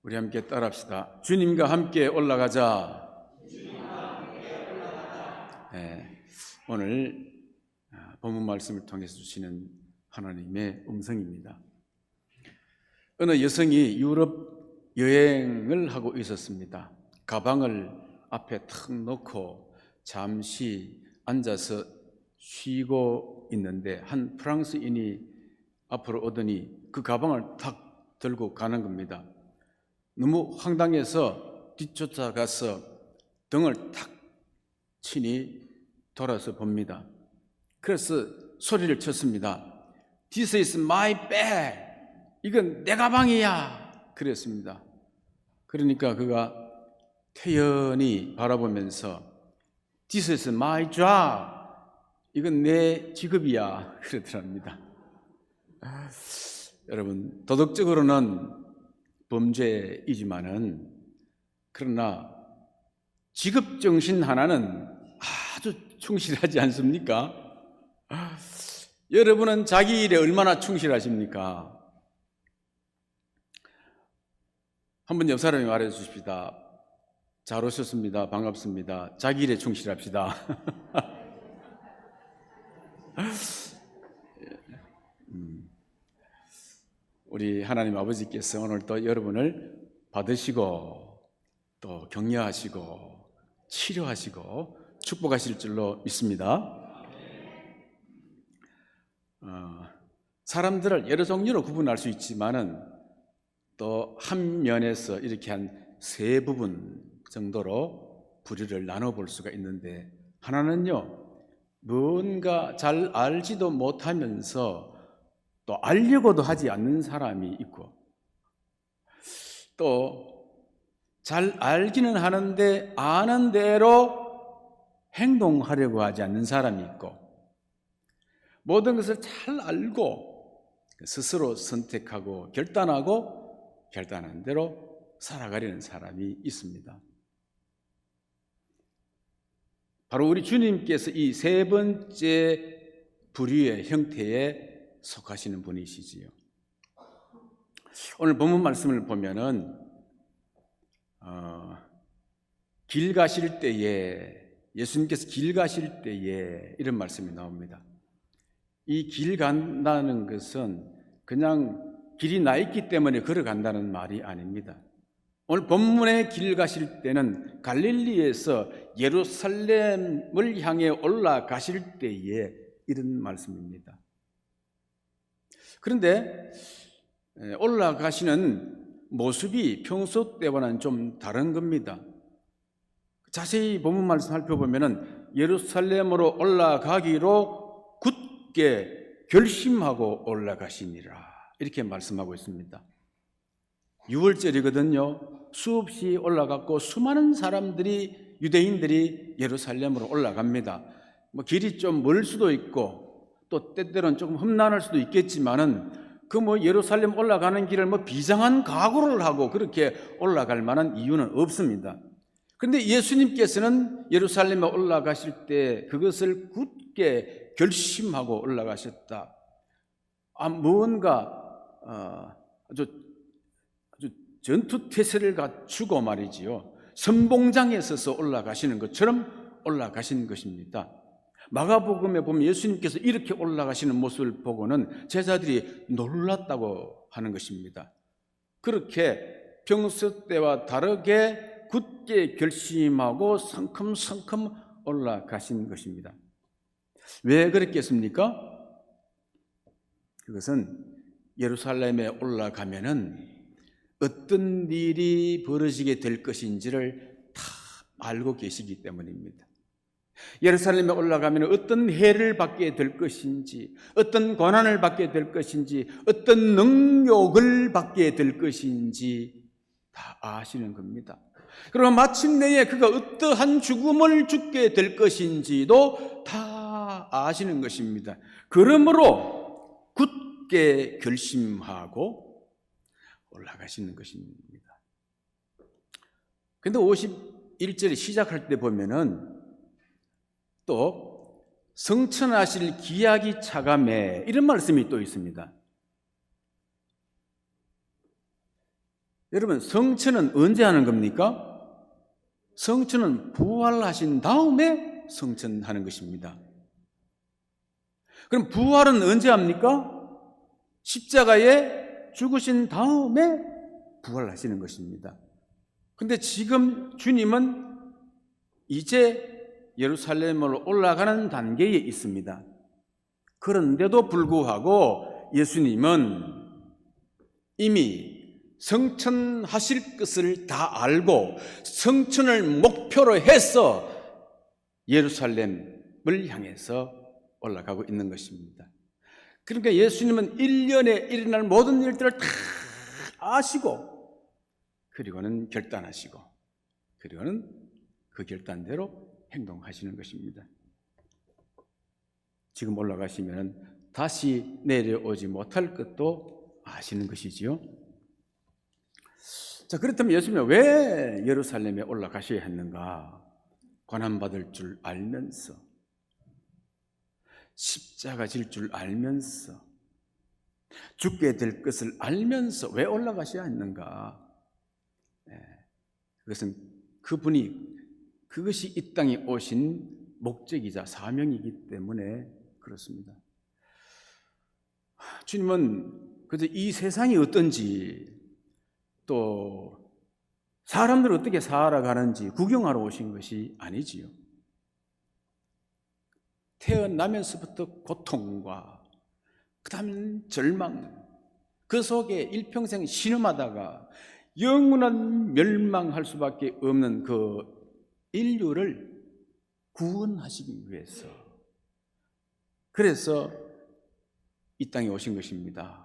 우리 함께 따라합시다. 주님과 함께 올라가자. 네, 오늘 본문 말씀을 통해서 주시는 하나님의 음성입니다. 어느 여성이 유럽 여행을 하고 있었습니다. 가방을 앞에 탁 놓고 잠시 앉아서 쉬고 있는데 한 프랑스인이 앞으로 오더니 그 가방을 탁 들고 가는 겁니다. 너무 황당해서 뒤쫓아가서 등을 탁 치니 돌아서 봅니다. 그래서 소리를 쳤습니다. This is my bag. 이건 내 가방이야. 그랬습니다. 그러니까 그가 태연히 바라보면서 This is my job. 이건 내 직업이야. 그러더랍니다. 여러분, 도덕적으로는 범죄이지만은 그러나 직업정신 하나는 아주 충실하지 않습니까? 여러분은 자기 일에 얼마나 충실하십니까? 한번 옆 사람이 말해 주십시다. 잘 오셨습니다. 반갑습니다. 자기 일에 충실합시다. 우리 하나님 아버지께서 오늘 또 여러분을 받으시고 또 격려하시고 치료하시고 축복하실 줄로 믿습니다. 사람들을 여러 종류로 구분할 수 있지만은 또 한 면에서 이렇게 한 세 부분 정도로 부류를 나눠볼 수가 있는데, 하나는요, 뭔가 잘 알지도 못하면서 또 알려고도 하지 않는 사람이 있고, 또 잘 알기는 하는데 아는 대로 행동하려고 하지 않는 사람이 있고, 모든 것을 잘 알고 스스로 선택하고 결단한 대로 살아가려는 사람이 있습니다. 바로 우리 주님께서 이 세 번째 부류의 형태에 속하시는 분이시지요. 오늘 본문 말씀을 보면은 길 가실 때에, 예수님께서 길 가실 때에 이런 말씀이 나옵니다. 이 길 간다는 것은 그냥 길이 나 있기 때문에 걸어간다는 말이 아닙니다. 오늘 본문에 길 가실 때는 갈릴리에서 예루살렘을 향해 올라가실 때에 이런 말씀입니다. 그런데 올라가시는 모습이 평소 때와는 좀 다른 겁니다. 자세히 본문 말씀 살펴보면 예루살렘으로 올라가기로 굳게 결심하고 올라가시니라, 이렇게 말씀하고 있습니다. 6월절이거든요. 수없이 올라갔고 수많은 사람들이, 유대인들이 예루살렘으로 올라갑니다. 길이 좀 멀 수도 있고 또 때때로는 조금 험난할 수도 있겠지만은 예루살렘 올라가는 길을 비장한 각오를 하고 그렇게 올라갈 만한 이유는 없습니다. 그런데 예수님께서는 예루살렘에 올라가실 때 그것을 굳게 결심하고 올라가셨다. 뭔가 아주 전투태세를 갖추고 말이지요, 선봉장에 서서 올라가시는 것처럼 올라가신 것입니다. 마가복음에 보면 예수님께서 이렇게 올라가시는 모습을 보고는 제자들이 놀랐다고 하는 것입니다. 그렇게 평소 때와 다르게 굳게 결심하고 성큼성큼 올라가신 것입니다. 왜 그랬겠습니까? 그것은 예루살렘에 올라가면은 어떤 일이 벌어지게 될 것인지를 다 알고 계시기 때문입니다. 예루살렘에 올라가면 어떤 해를 받게 될 것인지, 어떤 고난을 받게 될 것인지, 어떤 능욕을 받게 될 것인지 다 아시는 겁니다. 그리고 마침내에 그가 어떠한 죽음을 죽게 될 것인지도 다 아시는 것입니다. 그러므로 굳게 결심하고 올라가시는 것입니다. 그런데 51절에 시작할 때 보면은 또 성천하실 기약이 차감해, 이런 말씀이 또 있습니다. 여러분, 성천은 언제 하는 겁니까? 성천은 부활하신 다음에 성천하는 것입니다. 그럼 부활은 언제 합니까? 십자가에 죽으신 다음에 부활하시는 것입니다. 근데 지금 주님은 이제 예루살렘으로 올라가는 단계에 있습니다. 그런데도 불구하고 예수님은 이미 성천하실 것을 다 알고 성천을 목표로 해서 예루살렘을 향해서 올라가고 있는 것입니다. 그러니까 예수님은 1년에 일어날 모든 일들을 다 아시고 그리고는 결단하시고 그리고는 그 결단대로 행동하시는 것입니다. 지금 올라가시면 다시 내려오지 못할 것도 아시는 것이지요. 자, 그렇다면 예수님은 왜 예루살렘에 올라가셔야 했는가? 고난받을 줄 알면서, 십자가 질 줄 알면서, 죽게 될 것을 알면서 왜 올라가셔야 했는가? 그것은 그것이 이 땅에 오신 목적이자 사명이기 때문에 그렇습니다. 주님은 그저 이 세상이 어떤지, 또 사람들 어떻게 살아가는지 구경하러 오신 것이 아니지요. 태어나면서부터 고통과 그 다음에 절망, 그 속에 일평생 신음하다가 영원한 멸망할 수밖에 없는 그 인류를 구원하시기 위해서, 그래서 이 땅에 오신 것입니다.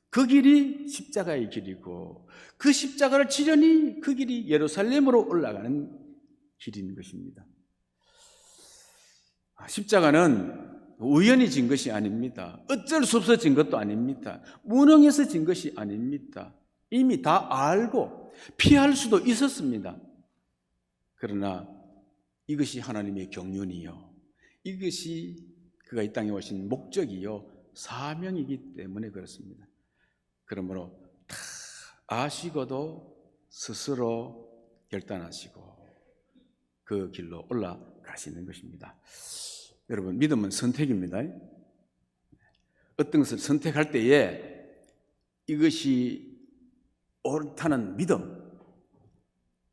그 길이 십자가의 길이고 그 십자가를 지려니 그 길이 예루살렘으로 올라가는 길인 것입니다. 십자가는 우연히 진 것이 아닙니다. 어쩔 수 없어 진 것도 아닙니다. 무능해서 진 것이 아닙니다. 이미 다 알고 피할 수도 있었습니다. 그러나 이것이 하나님의 경륜이요, 이것이 그가 이 땅에 오신 목적이요 사명이기 때문에 그렇습니다. 그러므로 다 아시고도 스스로 결단하시고 그 길로 올라가시는 것입니다. 여러분, 믿음은 선택입니다. 어떤 것을 선택할 때에 이것이 옳다는 믿음,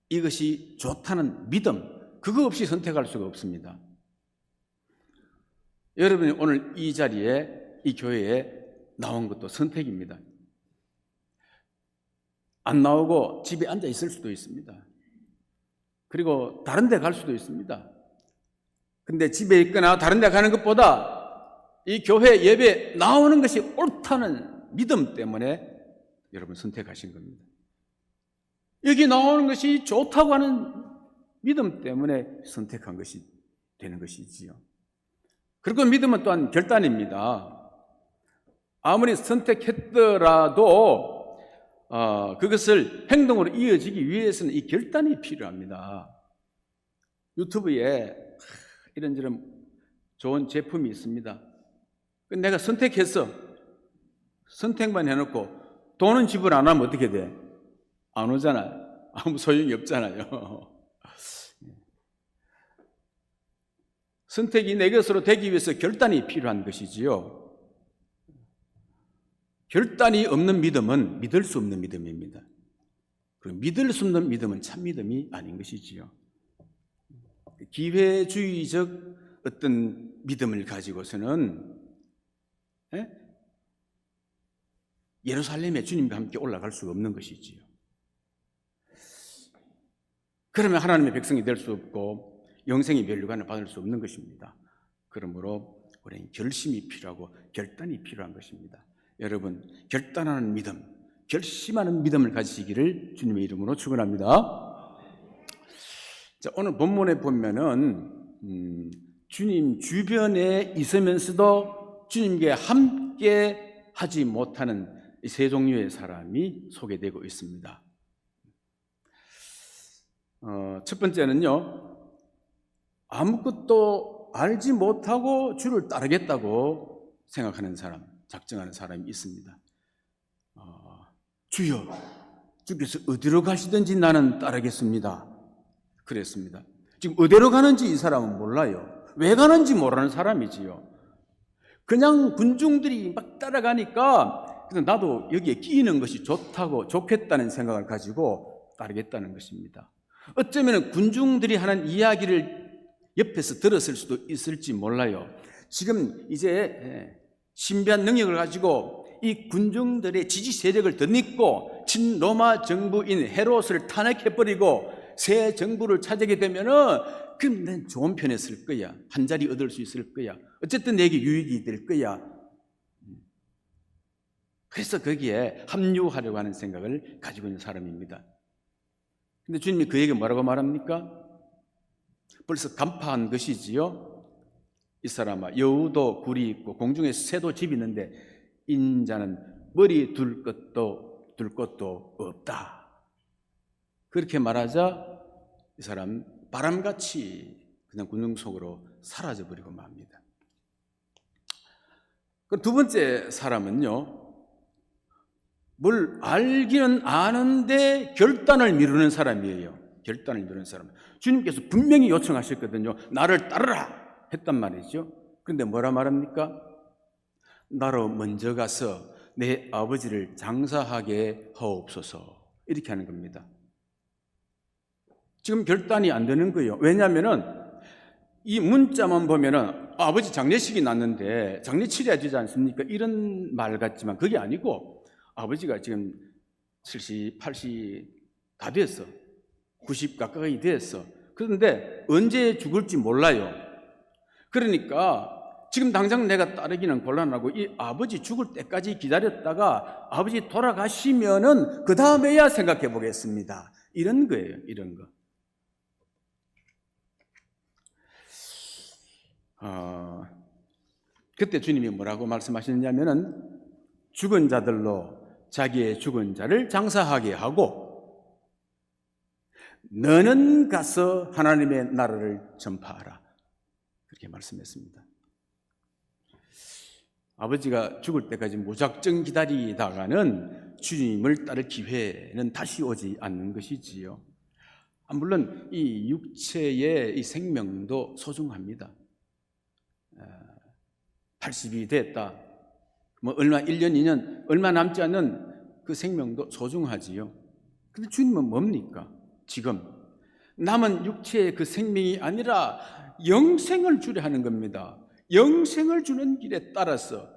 이것이 좋다는 믿음, 그거 없이 선택할 수가 없습니다. 여러분이 오늘 이 자리에, 이 교회에 나온 것도 선택입니다. 안 나오고 집에 앉아 있을 수도 있습니다. 그리고 다른 데 갈 수도 있습니다. 근데 집에 있거나 다른 데 가는 것보다 이 교회 예배 나오는 것이 옳다는 믿음 때문에 여러분 선택하신 겁니다. 여기 나오는 것이 좋다고 하는 믿음 때문에 선택한 것이 되는 것이지요. 그리고 믿음은 또한 결단입니다. 아무리 선택했더라도 그것을 행동으로 이어지기 위해서는 이 결단이 필요합니다. 유튜브에 이런저런 좋은 제품이 있습니다. 내가 선택했어. 선택만 해놓고 돈은 지불 안 하면 어떻게 돼? 안 오잖아요. 아무 소용이 없잖아요. 선택이 내 것으로 되기 위해서 결단이 필요한 것이지요. 결단이 없는 믿음은 믿을 수 없는 믿음입니다. 그리고 믿을 수 없는 믿음은 참 믿음이 아닌 것이지요. 기회주의적 어떤 믿음을 가지고서는 예루살렘에 주님과 함께 올라갈 수가 없는 것이지요. 그러면 하나님의 백성이 될 수 없고 영생의 면류관을 받을 수 없는 것입니다. 그러므로 우리는 결심이 필요하고 결단이 필요한 것입니다. 여러분, 결단하는 믿음, 결심하는 믿음을 가지시기를 주님의 이름으로 축원합니다. 자, 오늘 본문에 보면은 주님 주변에 있으면서도 주님께 함께 하지 못하는 세 종류의 사람이 소개되고 있습니다. 첫 번째는요, 아무것도 알지 못하고 주를 따르겠다고 생각하는 사람, 작정하는 사람이 있습니다. 주여, 주께서 어디로 가시든지 나는 따르겠습니다. 그랬습니다. 지금 어디로 가는지 이 사람은 몰라요. 왜 가는지 모르는 사람이지요. 그냥 군중들이 막 따라가니까 나도 여기에 끼이는 것이 좋겠다는 생각을 가지고 따르겠다는 것입니다. 어쩌면 군중들이 하는 이야기를 옆에서 들었을 수도 있을지 몰라요. 지금 이제 신비한 능력을 가지고 이 군중들의 지지 세력을 덧입고 친로마 정부인 헤롯을 탄핵해버리고 새 정부를 차지하게 되면은 그럼 난 좋은 편에 쓸 거야. 한 자리 얻을 수 있을 거야. 어쨌든 내게 유익이 될 거야. 그래서 거기에 합류하려고 하는 생각을 가지고 있는 사람입니다. 근데 주님이 그에게 뭐라고 말합니까? 벌써 간파한 것이지요. 이 사람아, 여우도 굴이 있고 공중에 새도 집이 있는데 인자는 머리 둘 것도 없다. 그렇게 말하자 이 사람 바람같이 그냥 군중 속으로 사라져버리고 맙니다. 그 두 번째 사람은요, 뭘 알기는 아는데 결단을 미루는 사람이에요. 결단을 미루는 사람. 주님께서 분명히 요청하셨거든요. 나를 따르라 했단 말이죠. 그런데 뭐라 말합니까? 나로 먼저 가서 내 아버지를 장사하게 하옵소서. 이렇게 하는 겁니다. 지금 결단이 안 되는 거예요. 왜냐하면은 이 문자만 보면은 아버지 장례식이 났는데 장례 치러야 되지 않습니까? 이런 말 같지만 그게 아니고 아버지가 지금 70, 80 다 됐어. 90 가까이 됐어. 그런데 언제 죽을지 몰라요. 그러니까 지금 당장 내가 따르기는 곤란하고 이 아버지 죽을 때까지 기다렸다가 아버지 돌아가시면은 그 다음에야 생각해 보겠습니다. 이런 거예요. 이런 거. 그때 주님이 뭐라고 말씀하셨냐면은 죽은 자들로 자기의 죽은 자를 장사하게 하고 너는 가서 하나님의 나라를 전파하라. 그렇게 말씀했습니다. 아버지가 죽을 때까지 무작정 기다리다가는 주님을 따를 기회는 다시 오지 않는 것이지요. 물론 이 육체의 이 생명도 소중합니다. 80이 됐다. 뭐 얼마 1년, 2년 얼마 남지 않는 그 생명도 소중하지요. 근데 주님은 뭡니까? 지금 남은 육체의 그 생명이 아니라 영생을 주려 하는 겁니다. 영생을 주는 길에 따라서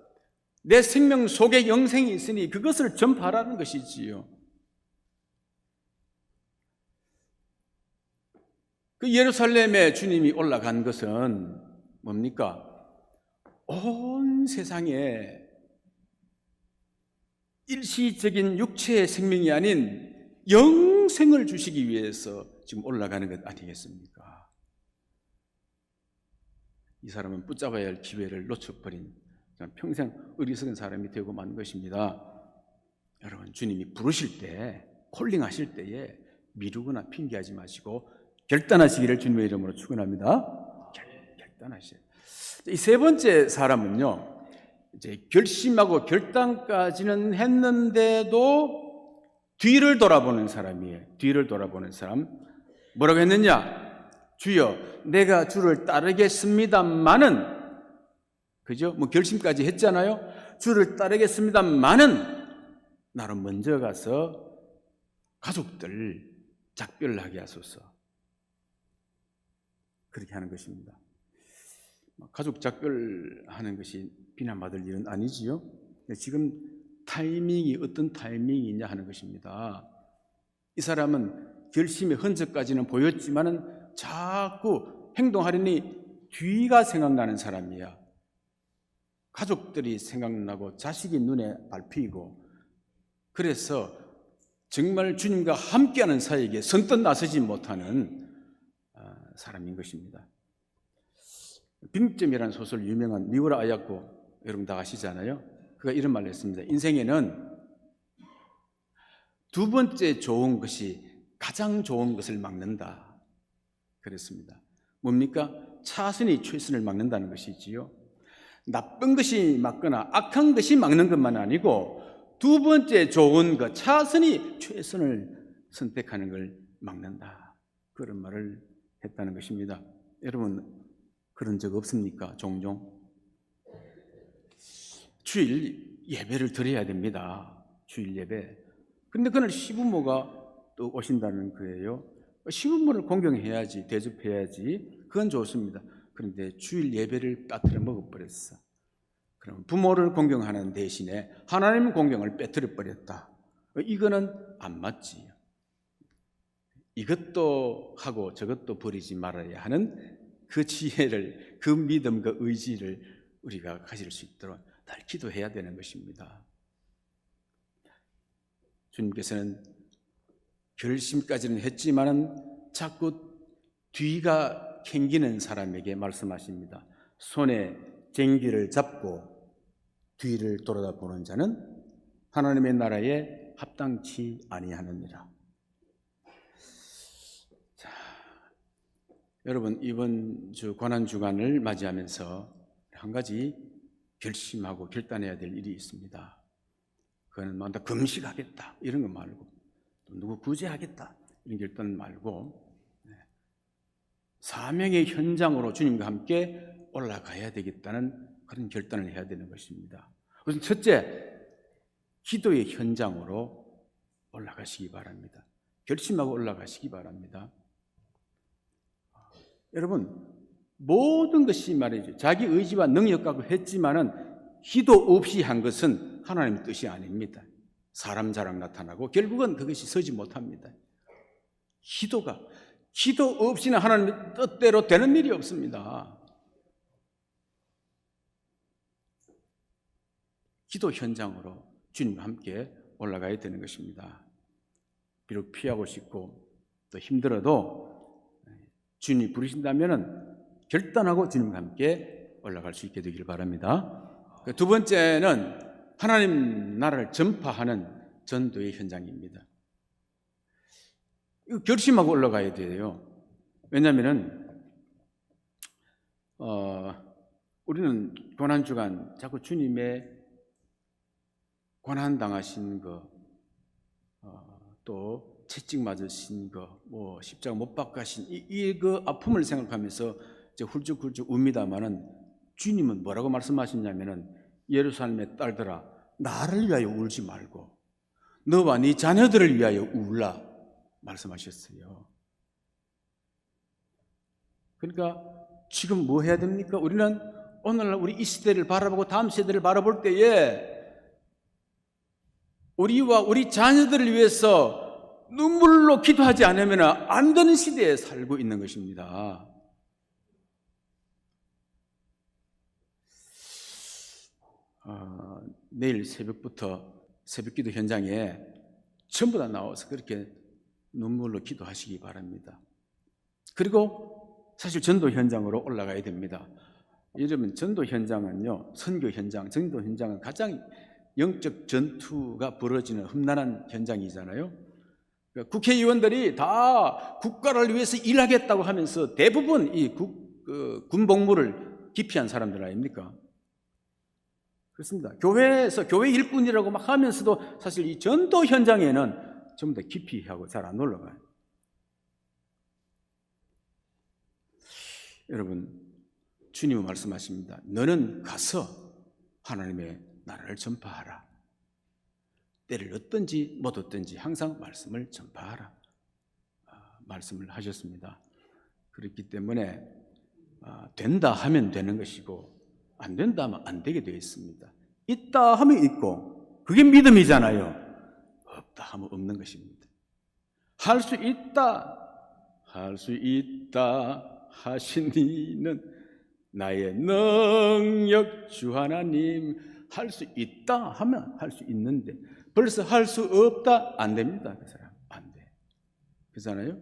내 생명 속에 영생이 있으니 그것을 전파하라는 것이지요. 그 예루살렘에 주님이 올라간 것은 뭡니까? 온 세상에 일시적인 육체의 생명이 아닌 영생을 주시기 위해서 지금 올라가는 것 아니겠습니까? 이 사람은 붙잡아야 할 기회를 놓쳐버린 평생 어리석은 사람이 되고 만 것입니다. 여러분, 주님이 부르실 때, 콜링하실 때에 미루거나 핑계하지 마시고 결단하시기를 주님의 이름으로 축원합니다. 결단하셔야 돼요. 이 세 번째 사람은요, 이제 결심하고 결단까지는 했는데도 뒤를 돌아보는 사람이에요. 뒤를 돌아보는 사람. 뭐라고 했느냐? 주여, 내가 주를 따르겠습니다마는, 그죠? 뭐 결심까지 했잖아요. 주를 따르겠습니다마는 나로 먼저 가서 가족들 작별하게 하소서. 그렇게 하는 것입니다. 가족 작별하는 것이 비난받을 일은 아니지요. 지금 타이밍이 어떤 타이밍이냐 하는 것입니다. 이 사람은 결심의 흔적까지는 보였지만은 자꾸 행동하려니 뒤가 생각나는 사람이야. 가족들이 생각나고 자식이 눈에 밟히고, 그래서 정말 주님과 함께하는 사이에 선뜻 나서지 못하는 사람인 것입니다. 빙점이라는 소설 유명한 미우라 아야코 여러분 다 아시잖아요. 그가 이런 말을 했습니다. 인생에는 두 번째 좋은 것이 가장 좋은 것을 막는다. 그랬습니다. 뭡니까? 차선이 최선을 막는다는 것이지요. 나쁜 것이 막거나 악한 것이 막는 것만 아니고 두 번째 좋은 것, 차선이 최선을 선택하는 걸 막는다. 그런 말을 했다는 것입니다. 여러분 그런 적 없습니까? 종종 주일 예배를 드려야 됩니다. 주일 예배. 그런데 그날 시부모가 또 오신다는 거예요. 시부모를 공경해야지, 대접해야지. 그건 좋습니다. 그런데 주일 예배를 빠뜨려 먹어버렸어. 그럼 부모를 공경하는 대신에 하나님 공경을 빼뜨려 버렸다. 이거는 안 맞지요. 이것도 하고 저것도 버리지 말아야 하는 그 지혜를, 그 믿음과 의지를 우리가 가질 수 있도록 늘 기도해야 되는 것입니다. 주님께서는 결심까지는 했지만은 자꾸 뒤가 캥기는 사람에게 말씀하십니다. 손에 쟁기를 잡고 뒤를 돌아보는 자는 하나님의 나라에 합당치 아니하느니라. 자, 여러분 이번 주 고난주간을 맞이하면서 한 가지 결심하고 결단해야 될 일이 있습니다. 그거는 뭐 금식하겠다 이런 거 말고, 또 누구 구제하겠다 이런 결단 말고, 사명의 현장으로 주님과 함께 올라가야 되겠다는 그런 결단을 해야 되는 것입니다. 우선 첫째, 기도의 현장으로 올라가시기 바랍니다. 결심하고 올라가시기 바랍니다. 여러분 모든 것이 말이죠, 자기 의지와 능력 갖고 했지만은 기도 없이 한 것은 하나님의 뜻이 아닙니다. 사람 자랑 나타나고 결국은 그것이 서지 못합니다. 기도 없이는 하나님의 뜻대로 되는 일이 없습니다. 기도 현장으로 주님과 함께 올라가야 되는 것입니다. 비록 피하고 싶고 또 힘들어도 주님이 부르신다면 결단하고 주님과 함께 올라갈 수 있게 되길 바랍니다. 두 번째는 하나님 나라를 전파하는 전도의 현장입니다. 이거 결심하고 올라가야 돼요. 왜냐하면 우리는 고난주간 자꾸 주님의 고난당하신 거, 또 채찍 맞으신 거, 뭐 십자가 못 박가신 그 아픔을 생각하면서 이제 훌쩍훌쩍 웁니다만은, 주님은 뭐라고 말씀하셨냐면은, 예루살렘의 딸들아 나를 위하여 울지 말고 너와 네 자녀들을 위하여 울라 말씀하셨어요. 그러니까 지금 뭐 해야 됩니까? 우리는 오늘날 우리 이 시대를 바라보고 다음 세대를 바라볼 때에 우리와 우리 자녀들을 위해서 눈물로 기도하지 않으면 안 되는 시대에 살고 있는 것입니다. 내일 새벽부터 새벽기도 현장에 전부 다 나와서 그렇게 눈물로 기도하시기 바랍니다. 그리고 사실 전도 현장으로 올라가야 됩니다. 여러분 전도 현장은요, 선교 현장, 전도 현장은 가장 영적 전투가 벌어지는 험난한 현장이잖아요. 국회의원들이 다 국가를 위해서 일하겠다고 하면서 대부분 이 군 복무를 기피한 사람들 아닙니까? 그렇습니다. 교회에서 교회 일꾼이라고 막 하면서도 사실 이 전도 현장에는 전부 다 기피하고 잘 안 올라가요. 여러분, 주님은 말씀하십니다. 너는 가서 하나님의 나라를 전파하라. 때를 얻든지 못 얻든지 항상 말씀을 전파하라. 말씀을 하셨습니다. 그렇기 때문에 된다 하면 되는 것이고 안 된다 하면 안 되게 되어 있습니다. 있다 하면 있고 그게 믿음이잖아요. 없다 하면 없는 것입니다. 할 수 있다 하신 이는 나의 능력 주 하나님. 할 수 있다 하면 할 수 있는데 벌써 할 수 없다 안 됩니다. 그 사람 안 돼. 그렇잖아요.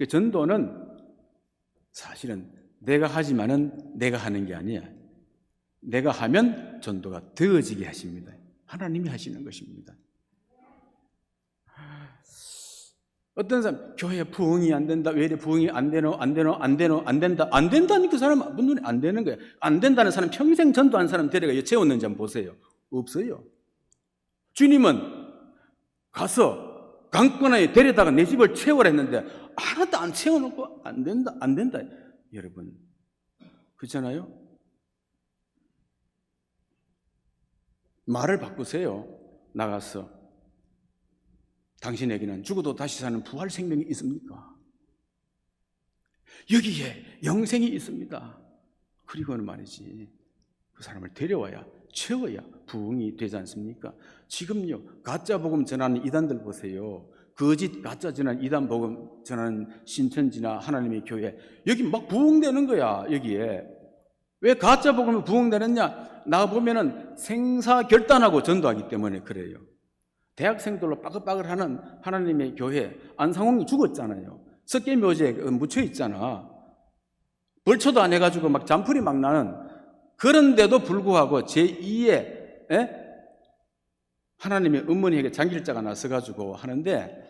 전도는 사실은 내가 하지만은 내가 하는 게 아니야. 내가 하면 전도가 되어지게 하십니다. 하나님이 하시는 것입니다. 어떤 사람 교회 부흥이 안 된다. 왜 이래 부흥이 안 된다. 안 된다니까 그 사람 눈에 안 되는 거예요. 안 된다는 사람 평생 전도한 사람 데려가 채웠는지 한번 보세요. 없어요. 주님은 가서 강권하에 데려다가 내 집을 채우라 했는데 하나도 안 채워놓고 안 된다. 여러분, 그렇잖아요? 말을 바꾸세요. 나가서 당신에게는 죽어도 다시 사는 부활 생명이 있습니까? 여기에 영생이 있습니다. 그리고는 말이지, 그 사람을 데려와야, 채워야 부흥이 되지 않습니까? 지금요, 가짜 복음 전하는 이단들 보세요. 거짓 가짜 전하는 이단 복음 전하는 신천지나 하나님의 교회, 여기 막 부흥되는 거야. 여기에 왜 가짜 복음이 부흥되느냐? 나 보면은 생사결단하고 전도하기 때문에 그래요. 대학생들로 빠글빠글하는 하나님의 교회, 안상홍이 죽었잖아요. 석계묘지에 묻혀 있잖아. 벌초도 안 해가지고 막 잔풀이 막 나는, 그런데도 불구하고 제2의 하나님의 은문에게 장길자가 나서가지고 하는데,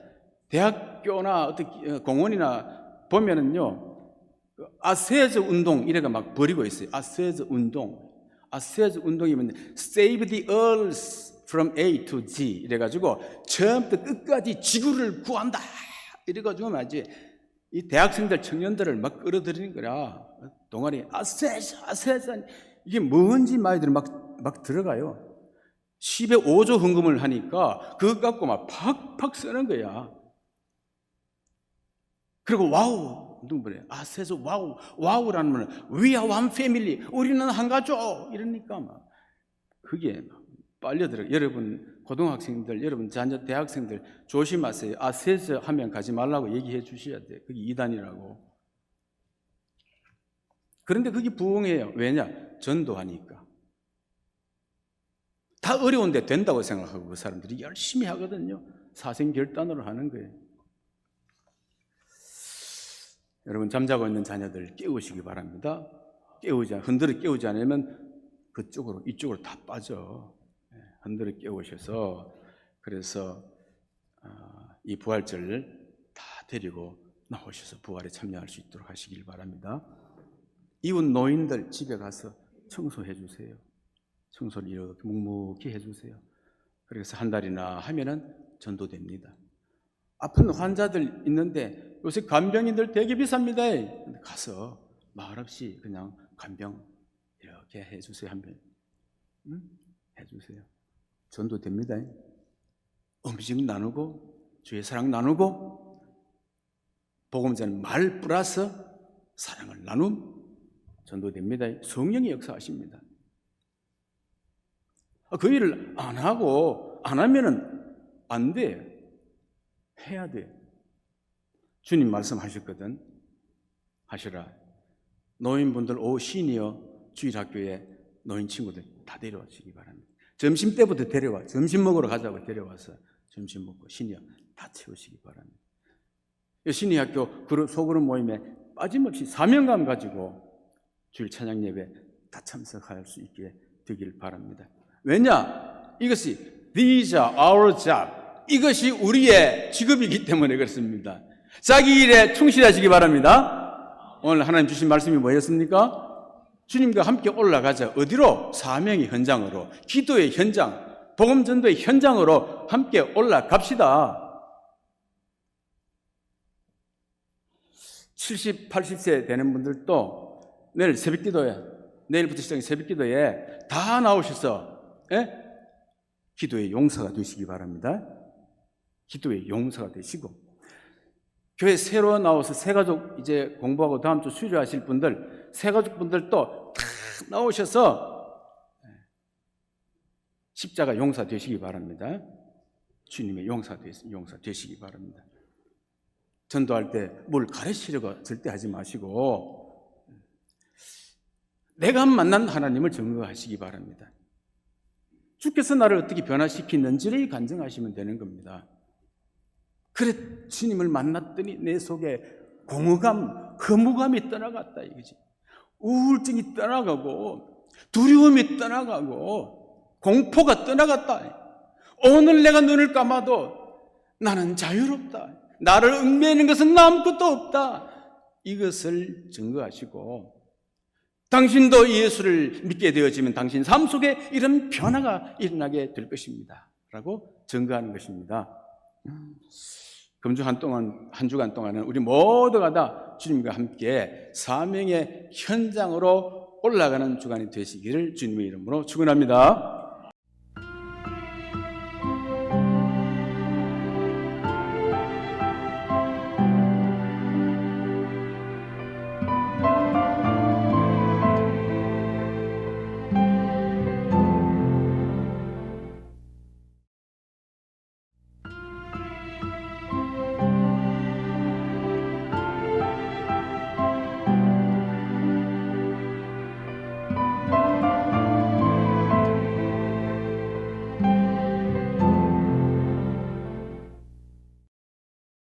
대학교나 어떤 공원이나 보면은요, 아세즈 운동 이래가 막 벌이고 있어요. 아세즈 운동. 아세즈 운동이면 Save the Earth from A to Z 이래가지고 처음부터 끝까지 지구를 구한다 이래가지고 말이지, 이 대학생들 청년들을 막 끌어들이는 거라. 동아리 아세즈 이게 뭔지 말들이 막 들어가요. 10에 5조 헌금을 하니까 그것 갖고 막 팍팍 쓰는 거야. 그리고 와우, 누구래? 아세즈 와우라는 말은 We are one family, 우리는 한 가족 이러니까 막 그게 막 빨려들어. 여러분 고등학생들, 여러분 자녀 대학생들 조심하세요. 아세즈 하면 가지 말라고 얘기해 주셔야 돼. 그게 이단이라고. 그런데 그게 부흥해요. 왜냐? 전도하니까. 다 어려운데 된다고 생각하고 그 사람들이 열심히 하거든요. 사생결단으로 하는 거예요. 여러분 잠자고 있는 자녀들 깨우시기 바랍니다. 흔들어 깨우지 않으면 그쪽으로 이쪽으로 다 빠져. 흔들어 깨우셔서, 그래서 이 부활절 다 데리고 나오셔서 부활에 참여할 수 있도록 하시길 바랍니다. 이웃 노인들 집에 가서 청소해 주세요. 청소를 이렇게 묵묵히 해주세요. 그래서 한 달이나 하면은 전도됩니다. 아픈 환자들 있는데 요새 간병인들 되게 비쌉니다. 근데 가서 말없이 그냥 간병 이렇게 해주세요. 한 번, 해주세요. 전도됩니다. 음식 나누고 주의 사랑 나누고 복음 전하는 말 플러스 사랑을 나눔, 전도됩니다. 성령이 역사하십니다. 그 일을 안 하고 안 하면은 안 돼. 해야 돼. 주님 말씀하셨거든. 하시라. 노인분들 시니어 주일학교에 노인 친구들 다 데려와시기 바랍니다. 점심 때부터 데려와. 점심 먹으러 가자고 데려와서 점심 먹고 시니어 다 채우시기 바랍니다. 시니어 학교 소그룹 모임에 빠짐없이 사명감 가지고 주일 찬양 예배 다 참석할 수 있게 되길 바랍니다. 왜냐? 이것이 These are our job. 이것이 우리의 직업이기 때문에 그렇습니다. 자기 일에 충실하시기 바랍니다. 오늘 하나님 주신 말씀이 뭐였습니까? 주님과 함께 올라가자. 어디로? 사명의 현장으로, 기도의 현장, 복음 전도의 현장으로 함께 올라갑시다. 70, 80세 되는 분들도 내일 새벽기도에, 내일부터 시작한 새벽기도에 다 나오셔서 기도의 용사가 되시기 바랍니다. 기도의 용사가 되시고, 교회 새로 나와서 새가족 이제 공부하고 다음 주 수료하실 분들, 새가족 분들도 다 나오셔서 십자가 용사 되시기 바랍니다. 주님의 용사 되시기 바랍니다. 전도할 때 뭘 가르치려고 절대 하지 마시고 내가 만난 하나님을 증거하시기 바랍니다. 주께서 나를 어떻게 변화시키는지를 간증하시면 되는 겁니다. 그래, 주님을 만났더니 내 속에 공허감, 허무감이 떠나갔다 이거지. 우울증이 떠나가고 두려움이 떠나가고 공포가 떠나갔다. 오늘 내가 눈을 감아도 나는 자유롭다. 나를 얽매이는 것은 아무것도 없다. 이것을 증거하시고, 당신도 예수를 믿게 되어지면 당신 삶 속에 이런 변화가 일어나게 될 것입니다. 라고 증거하는 것입니다. 금주 한 주간 동안은 우리 모두가 다 주님과 함께 사명의 현장으로 올라가는 주간이 되시기를 주님의 이름으로 축원합니다.